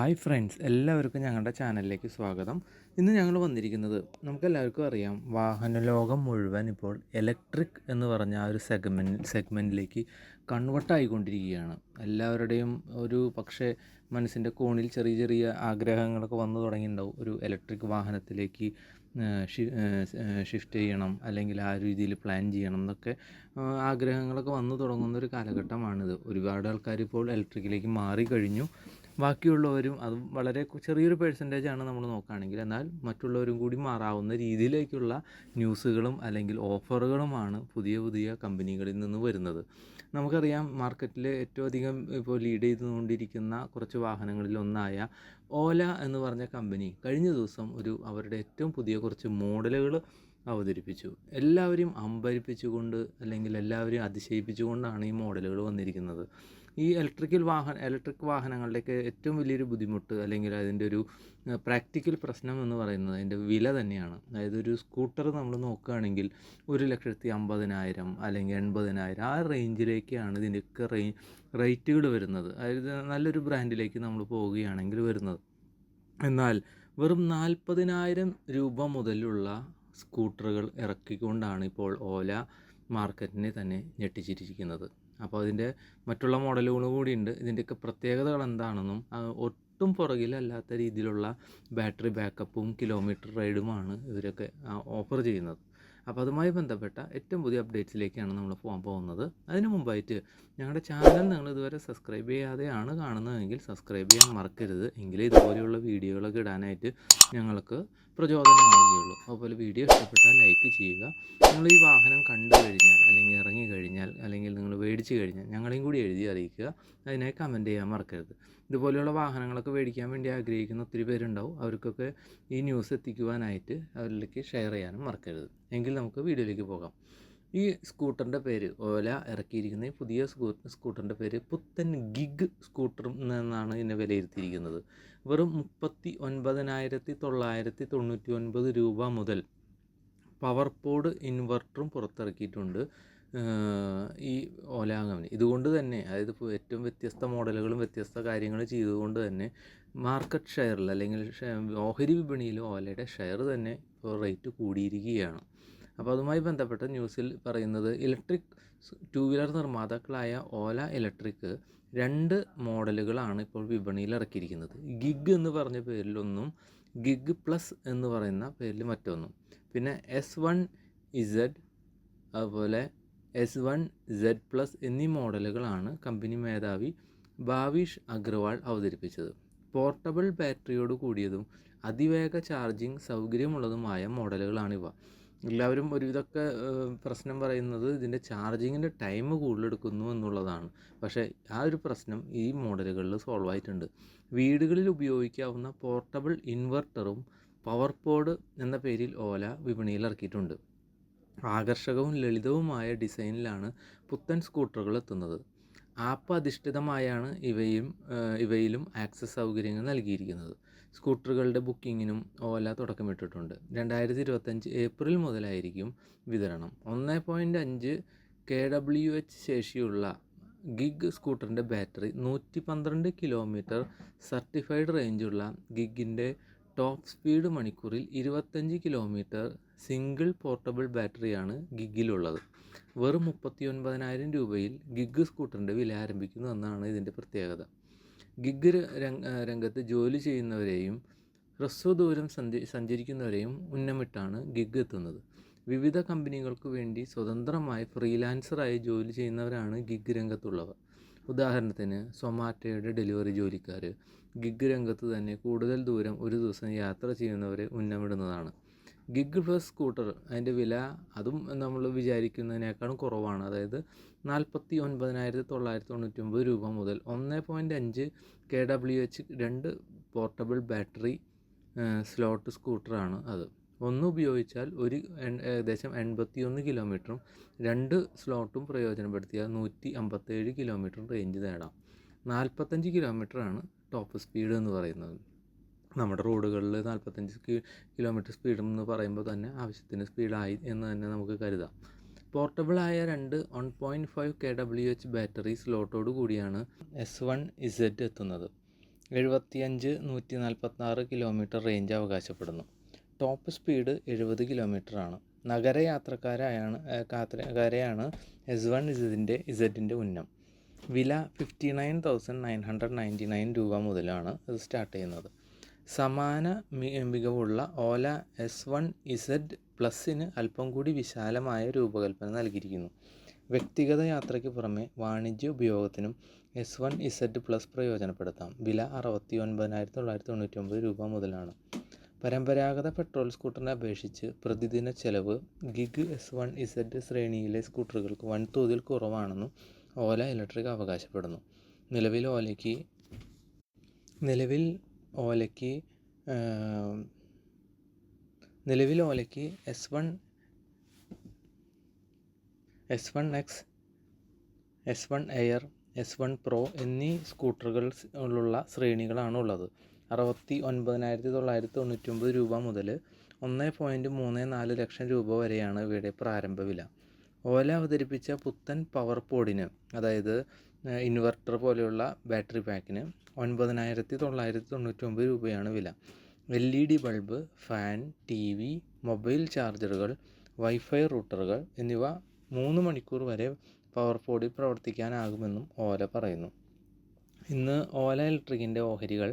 Hi friends, എല്ലാവർക്കും ഞങ്ങളുടെ ചാനലിലേക്ക് സ്വാഗതം. ഇന്ന് ഞങ്ങൾ വന്നിരിക്കുന്നത്, നമുക്കെല്ലാവർക്കും അറിയാം, വാഹന ലോകം മുഴുവൻ ഇപ്പോൾ ഇലക്ട്രിക് എന്ന് പറഞ്ഞ ആ ഒരു സെഗ്മെൻറ്റിലേക്ക് കൺവേർട്ടായിക്കൊണ്ടിരിക്കുകയാണ്. എല്ലാവരുടെയും ഒരു പക്ഷേ മനസ്സിൻ്റെ കോണിൽ ചെറിയ ചെറിയ ആഗ്രഹങ്ങളൊക്കെ വന്നു തുടങ്ങിയിട്ടുണ്ടാവും. ഒരു ഇലക്ട്രിക് വാഹനത്തിലേക്ക് ഷിഫ്റ്റ് ചെയ്യണം, അല്ലെങ്കിൽ ആ രീതിയിൽ പ്ലാൻ ചെയ്യണം എന്നൊക്കെ ആഗ്രഹങ്ങളൊക്കെ വന്നു തുടങ്ങുന്ന ഒരു കാലഘട്ടമാണിത്. ഒരുപാട് ആൾക്കാർ ഇപ്പോൾ ഇലക്ട്രിക്കിലേക്ക് മാറിക്കഴിഞ്ഞു. ബാക്കിയുള്ളവരും, അതും വളരെ ചെറിയൊരു പേഴ്സൻറ്റേജാണ് നമ്മൾ നോക്കുകയാണെങ്കിൽ, എന്നാൽ മറ്റുള്ളവരും കൂടി മാറാവുന്ന രീതിയിലേക്കുള്ള ന്യൂസുകളും അല്ലെങ്കിൽ ഓഫറുകളുമാണ് പുതിയ പുതിയ കമ്പനികളിൽ നിന്ന് വരുന്നത്. നമുക്കറിയാം, മാർക്കറ്റിൽ ഏറ്റവും അധികം ഇപ്പോൾ ലീഡ് ചെയ്തുകൊണ്ടിരിക്കുന്ന കുറച്ച് വാഹനങ്ങളിൽ ഒന്നായ ഓല എന്ന് പറഞ്ഞ കമ്പനി കഴിഞ്ഞ ദിവസം അവരുടെ ഏറ്റവും പുതിയ കുറച്ച് മോഡലുകൾ അവതരിപ്പിച്ചു. എല്ലാവരെയും അമ്പരിപ്പിച്ചുകൊണ്ട്, അല്ലെങ്കിൽ എല്ലാവരെയും അതിശയിപ്പിച്ചുകൊണ്ടാണ് ഈ മോഡലുകൾ വന്നിരിക്കുന്നത്. ഈ ഇലക്ട്രിക് വാഹനങ്ങളുടെയൊക്കെ ഏറ്റവും വലിയൊരു ബുദ്ധിമുട്ട്, അല്ലെങ്കിൽ അതിൻ്റെ ഒരു പ്രാക്ടിക്കൽ പ്രശ്നം എന്ന് പറയുന്നത് അതിൻ്റെ വില തന്നെയാണ്. അതായത് ഒരു സ്കൂട്ടർ നമ്മൾ നോക്കുകയാണെങ്കിൽ 1,50,000 അല്ലെങ്കിൽ 80,000 ആ റേഞ്ചിലേക്കാണ് ഇതിൻ്റെയൊക്കെ റേറ്റുകൾ വരുന്നത്. അതായത് നല്ലൊരു ബ്രാൻഡിലേക്ക് നമ്മൾ പോവുകയാണെങ്കിൽ വരുന്നത്. എന്നാൽ വെറും 40,000 രൂപ മുതലുള്ള സ്കൂട്ടറുകൾ ഇറക്കിക്കൊണ്ടാണ് ഇപ്പോൾ ഓല മാർക്കറ്റിനെ തന്നെ ഞെട്ടിച്ചിരിക്കുന്നത്. അപ്പോൾ അതിൻ്റെ മറ്റുള്ള മോഡലുകളും കൂടിയുണ്ട്. ഇതിൻ്റെയൊക്കെ പ്രത്യേകതകൾ എന്താണെന്നും ഒട്ടും പുറകിലല്ലാത്ത രീതിയിലുള്ള ബാറ്ററി ബാക്കപ്പും കിലോമീറ്റർ റൈഡുമാണ് ഇവരൊക്കെ ഓഫർ ചെയ്യുന്നത്. അപ്പോൾ അതുമായി ബന്ധപ്പെട്ട ഏറ്റവും പുതിയ അപ്ഡേറ്റ്സിലേക്കാണ് നമ്മൾ പോകാൻ പോകുന്നത്. അതിന് മുമ്പായിട്ട് ഞങ്ങളുടെ ചാനൽ നിങ്ങൾ ഇതുവരെ സബ്സ്ക്രൈബ് ചെയ്യാതെയാണ് കാണുന്നതെങ്കിൽ സബ്സ്ക്രൈബ് ചെയ്യാൻ മറക്കരുത്. എങ്കിലേ ഇതുപോലെയുള്ള വീഡിയോകളൊക്കെ ഇടാനായിട്ട് ഞങ്ങൾക്ക് പ്രചോദനമാവുകയുള്ളൂ. അതുപോലെ വീഡിയോ ഇഷ്ടപ്പെട്ടാൽ ലൈക്ക് ചെയ്യുക. നിങ്ങൾ ഈ വാഹനം കണ്ടു കഴിഞ്ഞാൽ, അല്ലെങ്കിൽ ഇറങ്ങി കഴിഞ്ഞാൽ, അല്ലെങ്കിൽ നിങ്ങൾ മേടിച്ച് കഴിഞ്ഞാൽ ഞങ്ങളെയും കൂടി എഴുതി അറിയിക്കുക. അതിനായി കമൻറ്റ് ചെയ്യാൻ മറക്കരുത്. ഇതുപോലെയുള്ള വാഹനങ്ങളൊക്കെ മേടിക്കാൻ വേണ്ടി ആഗ്രഹിക്കുന്ന ഒത്തിരി പേരുണ്ടാവും. അവർക്കൊക്കെ ഈ ന്യൂസ് എത്തിക്കുവാനായിട്ട് അവരിലേക്ക് ഷെയർ ചെയ്യാനും മറക്കരുത്. എങ്കിൽ നമുക്ക് വീഡിയോയിലേക്ക് പോകാം. ഈ സ്കൂട്ടറിൻ്റെ പേര്, ഓല ഇറക്കിയിരിക്കുന്ന ഈ പുതിയ സ്കൂട്ടറിൻ്റെ പേര് പുത്തൻ ഗിഗ് സ്കൂട്ടർ എന്നാണ് ഇതിനെ വിലയിരുത്തിയിരിക്കുന്നത്. വെറും 39,999 രൂപ മുതൽ പവർ പോഡ് ഇൻവെർട്ടറും പുറത്തിറക്കിയിട്ടുണ്ട് ഈ ഓല കമ്പനി. ഇതുകൊണ്ട് തന്നെ, അതായത് ഇപ്പോൾ ഏറ്റവും വ്യത്യസ്ത മോഡലുകളും വ്യത്യസ്ത കാര്യങ്ങൾ ചെയ്തുകൊണ്ട് തന്നെ മാർക്കറ്റ് ഷെയറിൽ, അല്ലെങ്കിൽ ഓഹരി വിപണിയിൽ ഓലയുടെ ഷെയർ തന്നെ ഇപ്പോൾ റേറ്റ് കൂടിയിരിക്കുകയാണ്. അപ്പോൾ അതുമായി ബന്ധപ്പെട്ട ന്യൂസിൽ പറയുന്നത്, ഇലക്ട്രിക് 2 വീലർ നിർമ്മാതാക്കളായ ഓല ഇലക്ട്രിക് 2 മോഡലുകളാണ് ഇപ്പോൾ വിപണിയിൽ ഇറക്കിയിരിക്കുന്നത്. ഗിഗ് എന്ന് പറഞ്ഞ പേരിലൊന്നും, ഗിഗ് പ്ലസ് എന്ന് പറയുന്ന പേരിൽ മറ്റൊന്നും. പിന്നെ S1Z, അതുപോലെ S1Z+ എന്നീ മോഡലുകളാണ് കമ്പനി മേധാവി ഭാവിഷ് അഗ്രവാൾ അവതരിപ്പിച്ചത്. പോർട്ടബിൾ ബാറ്ററിയോട് കൂടിയതും അതിവേഗ ചാർജിങ് സൗകര്യമുള്ളതുമായ മോഡലുകളാണിവ. എല്ലാവരും ഒരുവിധമൊക്കെ പ്രശ്നം പറയുന്നത് ഇതിൻ്റെ ചാർജിങ്ങിൻ്റെ ടൈം കൂടുതലെടുക്കുന്നു എന്നുള്ളതാണ്. പക്ഷേ ആ ഒരു പ്രശ്നം ഈ മോഡലുകളിൽ സോൾവ് ആയിട്ടുണ്ട്. വീടുകളിൽ ഉപയോഗിക്കാവുന്ന പോർട്ടബിൾ ഇൻവെർട്ടറും പവർ പോഡ് എന്ന പേരിൽ ഓല വിപണിയിൽ ഇറക്കിയിട്ടുണ്ട്. ആകർഷകവും ലളിതവുമായ ഡിസൈനിലാണ് പുത്തൻ സ്കൂട്ടറുകൾ എത്തുന്നത്. ആപ്പ് അധിഷ്ഠിതമായാണ് ഇവയിലും ആക്സസ് സൗകര്യങ്ങൾ നൽകിയിരിക്കുന്നത്. സ്കൂട്ടറുകളുടെ ബുക്കിങ്ങിനും ഓല തുടക്കമിട്ടിട്ടുണ്ട്. 2025 ഏപ്രിൽ മുതലായിരിക്കും വിതരണം. 1.5 kWh ശേഷിയുള്ള ഗിഗ് സ്കൂട്ടറിൻ്റെ ബാറ്ററി 112 കിലോമീറ്റർ സർട്ടിഫൈഡ് റേഞ്ചുള്ള ഗിഗിൻ്റെ ടോപ്പ് സ്പീഡ് മണിക്കൂറിൽ 25 കിലോമീറ്റർ സിംഗിൾ പോർട്ടബിൾ ബാറ്ററിയാണ് ഗിഗിലുള്ളത്. വെറും 39,000 രൂപയിൽ ഗിഗ് സ്കൂട്ടറിൻ്റെ വില ആരംഭിക്കുന്നു എന്നാണ് ഇതിൻ്റെ പ്രത്യേകത. ഗിഗ് രംഗത്ത് ജോലി ചെയ്യുന്നവരെയും ഹ്രസ്വദൂരം സഞ്ചരിക്കുന്നവരെയും ഉന്നമിട്ടാണ് ഗിഗ് എത്തുന്നത്. വിവിധ കമ്പനികൾക്ക് വേണ്ടി സ്വതന്ത്രമായി ഫ്രീലാൻസറായി ജോലി ചെയ്യുന്നവരാണ് ഗിഗ് രംഗത്തുള്ളവർ. ഉദാഹരണത്തിന് സൊമാറ്റോയുടെ ഡെലിവറി ജോലിക്കാർ. ഗിഗ് രംഗത്ത് തന്നെ കൂടുതൽ ദൂരം ഒരു ദിവസം യാത്ര ചെയ്യുന്നവരെ ഉന്നമിടുന്നതാണ്. ഗിഗ് പ്ലസ് സ്കൂട്ടർ, അതിൻ്റെ വില അതും നമ്മൾ വിചാരിക്കുന്നതിനേക്കാളും കുറവാണ്. അതായത് 49,999 രൂപ മുതൽ 1.5 kWh 2 പോർട്ടബിൾ ബാറ്ററി സ്ലോട്ട് സ്കൂട്ടറാണ് അത്. ഒന്ന് ഉപയോഗിച്ചാൽ ഏകദേശം 81 കിലോമീറ്ററും 2 സ്ലോട്ടും പ്രയോജനപ്പെടുത്തിയാൽ 157 കിലോമീറ്റർ റേഞ്ച് നേടാം. 45 കിലോമീറ്ററാണ് ടോപ്പ് സ്പീഡ് എന്ന് പറയുന്നത്. നമ്മുടെ റോഡുകളിൽ 45 കിലോമീറ്റർ സ്പീഡ് എന്ന് പറയുമ്പോൾ തന്നെ ആവശ്യത്തിന് സ്പീഡായി എന്ന് തന്നെ നമുക്ക് കരുതാം. പോർട്ടബിളായ 2 1.5 kWh ബാറ്ററി സ്ലോട്ടോട് കൂടിയാണ് S1Z എത്തുന്നത്. 145 കിലോമീറ്റർ റേഞ്ച് അവകാശപ്പെടുന്നു. ടോപ്പ് സ്പീഡ് 70 കിലോമീറ്ററാണ്. നഗരയാത്രക്കാരെയാണ് S1 ഇസഡിൻ്റെ ഉന്നം. വില 59,999 രൂപ മുതലാണ് അത് സ്റ്റാർട്ട് ചെയ്യുന്നത്. സമാന മികവുള്ള ഓല S1 ഇസഡ് പ്ലസിന് അല്പം കൂടി വിശാലമായ രൂപകൽപ്പന നൽകിയിരിക്കുന്നു. വ്യക്തിഗത യാത്രയ്ക്ക് പുറമെ വാണിജ്യ ഉപയോഗത്തിനും S1 ഇസഡ് പ്ലസ് പ്രയോജനപ്പെടുത്താം. വില 69,999 രൂപ മുതലാണ്. പരമ്പരാഗത പെട്രോൾ സ്കൂട്ടറിനെ അപേക്ഷിച്ച് പ്രതിദിന ചെലവ് ഗിഗ് S1 ഇസഡ് ശ്രേണിയിലെ സ്കൂട്ടറുകൾക്ക് വൻതോതിൽ കുറവാണെന്നും ഓല ഇലക്ട്രിക് അവകാശപ്പെടുന്നു. നിലവിൽ ഓലയ്ക്ക് S1 X, S1 air, S1 Pro എന്നീ സ്കൂട്ടറുകളുള്ള ശ്രേണികളാണ് ഉള്ളത്. 69,999 രൂപ മുതൽ 1.34 ലക്ഷം രൂപ വരെയാണ് ഇവയുടെ പ്രാരംഭ വില. ഓല അവതരിപ്പിച്ച പുത്തൻ പവർ പോഡിന്, അതായത് ഇൻവെർട്ടർ പോലെയുള്ള ബാറ്ററി പാക്കിന് 9,999 രൂപയാണ് വില. LED bulb, fan, TV, mobile ചാർജറുകൾ, വൈഫൈ റൂട്ടറുകൾ എന്നിവ 3 മണിക്കൂർ വരെ പവർ പോഡിൽ പ്രവർത്തിക്കാനാകുമെന്നും ഓല പറയുന്നു. ഇന്ന് ഓല ഇലക്ട്രിക്കിൻ്റെ ഓഹരികൾ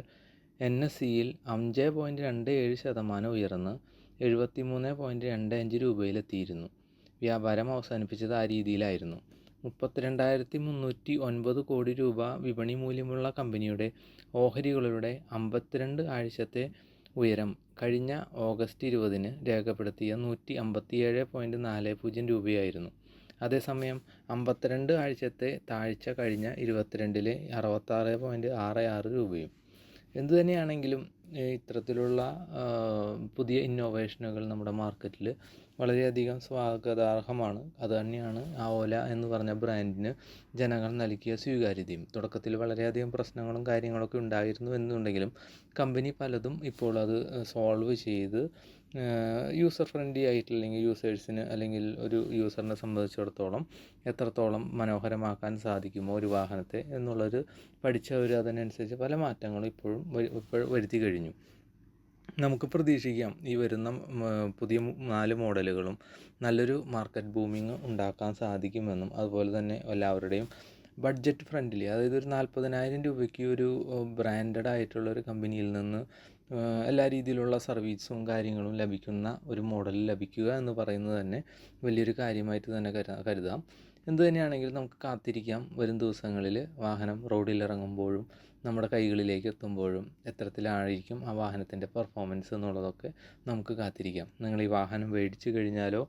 NSEയിൽ 5.27% ഉയർന്ന് 73.25 രൂപയിലെത്തിയിരുന്നു. വ്യാപാരം അവസാനിപ്പിച്ചത് ആ രീതിയിലായിരുന്നു. 32,309 കോടി രൂപ വിപണി മൂല്യമുള്ള കമ്പനിയുടെ ഓഹരികളുടെ 52 ആഴ്ചത്തെ ഉയരം കഴിഞ്ഞ ഓഗസ്റ്റ് 20 രേഖപ്പെടുത്തിയ 157.40 രൂപയായിരുന്നു. അതേസമയം 52 ആഴ്ചത്തെ താഴ്ച കഴിഞ്ഞ 22 66.66 രൂപയും. എന്തുതന്നെയാണെങ്കിലും ഇത്തരത്തിലുള്ള പുതിയ ഇന്നോവേഷനുകൾ നമ്മുടെ മാർക്കറ്റിൽ വളരെയധികം സ്വാഗതാർഹമാണ്. അതുതന്നെയാണ് ആ ഓല എന്ന് പറഞ്ഞ ബ്രാൻഡിന് ജനങ്ങൾ നൽകിയ സ്വീകാര്യതയും. തുടക്കത്തിൽ വളരെയധികം പ്രശ്നങ്ങളും കാര്യങ്ങളൊക്കെ ഉണ്ടായിരുന്നു എന്നുണ്ടെങ്കിലും കമ്പനി പലതും ഇപ്പോൾ അത് സോൾവ് ചെയ്ത് യൂസർ ഫ്രണ്ട്ലി ആയിട്ട്, അല്ലെങ്കിൽ യൂസേഴ്സിന്, അല്ലെങ്കിൽ ഒരു യൂസറിനെ സംബന്ധിച്ചിടത്തോളം എത്രത്തോളം മനോഹരമാക്കാൻ സാധിക്കുമോ ഒരു വാഹനത്തെ എന്നുള്ളത് പഠിച്ചവർ അതിനനുസരിച്ച് പല മാറ്റങ്ങളും ഇപ്പോൾ വരുത്തി കഴിഞ്ഞു. നമുക്ക് പ്രതീക്ഷിക്കാം ഈ വരുന്ന പുതിയ 4 മോഡലുകളും നല്ലൊരു മാർക്കറ്റ് ബൂമിങ് ഉണ്ടാക്കാൻ സാധിക്കുമെന്നും, അതുപോലെ തന്നെ എല്ലാവരുടെയും ബഡ്ജറ്റ് ഫ്രണ്ട്ലി, അതായത് ഒരു 40,000 രൂപയ്ക്ക് ഒരു ബ്രാൻഡഡ് ആയിട്ടുള്ള ഒരു കമ്പനിയിൽ നിന്ന് എല്ലാ രീതിയിലുള്ള സർവീസും കാര്യങ്ങളും ലഭിക്കുന്ന ഒരു മോഡൽ ലഭിക്കുക എന്ന് പറയുന്നത് തന്നെ വലിയൊരു കാര്യമായിട്ട് തന്നെ കരുതാം. എന്തു തന്നെയാണെങ്കിലും നമുക്ക് കാത്തിരിക്കാം. വരും ദിവസങ്ങളിൽ വാഹനം റോഡിലിറങ്ങുമ്പോഴും നമ്മുടെ കൈകളിലേക്ക് എത്തുമ്പോഴും എത്തരത്തിലായിരിക്കും ആ വാഹനത്തിൻ്റെ പെർഫോമൻസ് എന്നുള്ളതൊക്കെ നമുക്ക് കാത്തിരിക്കാം. നിങ്ങൾ ഈ വാഹനം മേടിച്ചു കഴിഞ്ഞാലോ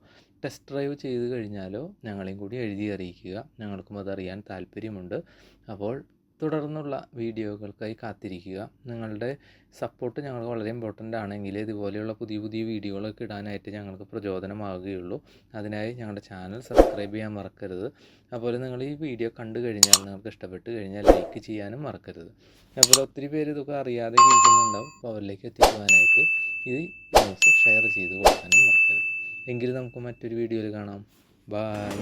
ടെസ്റ്റ് ഡ്രൈവ് ചെയ്ത് കഴിഞ്ഞാലോ ഞങ്ങളെയും കൂടി എഴുതി അറിയിക്കുക. ഞങ്ങൾക്കും അതറിയാൻ താല്പര്യമുണ്ട്. അപ്പോൾ തുടർന്നുള്ള വീഡിയോകൾക്കായി കാത്തിരിക്കുക. നിങ്ങളുടെ സപ്പോർട്ട് ഞങ്ങൾക്ക് വളരെ ഇമ്പോർട്ടൻ്റ് ആണെങ്കിൽ ഇതുപോലെയുള്ള പുതിയ വീഡിയോകളൊക്കെ ഇടാനായിട്ട് ഞങ്ങൾക്ക് പ്രചോദനമാകുകയുള്ളൂ. അതിനായി ഞങ്ങളുടെ ചാനൽ സബ്സ്ക്രൈബ് ചെയ്യാൻ മറക്കരുത്. അതുപോലെ നിങ്ങൾ ഈ വീഡിയോ കണ്ടു കഴിഞ്ഞാൽ, നിങ്ങൾക്ക് ഇഷ്ടപ്പെട്ട് കഴിഞ്ഞാൽ ലൈക്ക് ചെയ്യാനും മറക്കരുത്. അതുപോലെ ഒത്തിരി പേര് ഇതൊക്കെ അറിയാതെ ഇരിക്കുന്നുണ്ടാവും. അപ്പോൾ അവരിലേക്ക് എത്തിക്കുവാനായിട്ട് ഈ ന്യൂസ് ഷെയർ ചെയ്ത് കൊടുക്കാനും മറക്കരുത്. എങ്കിൽ നമുക്ക് മറ്റൊരു വീഡിയോയിൽ കാണാം. ബൈ.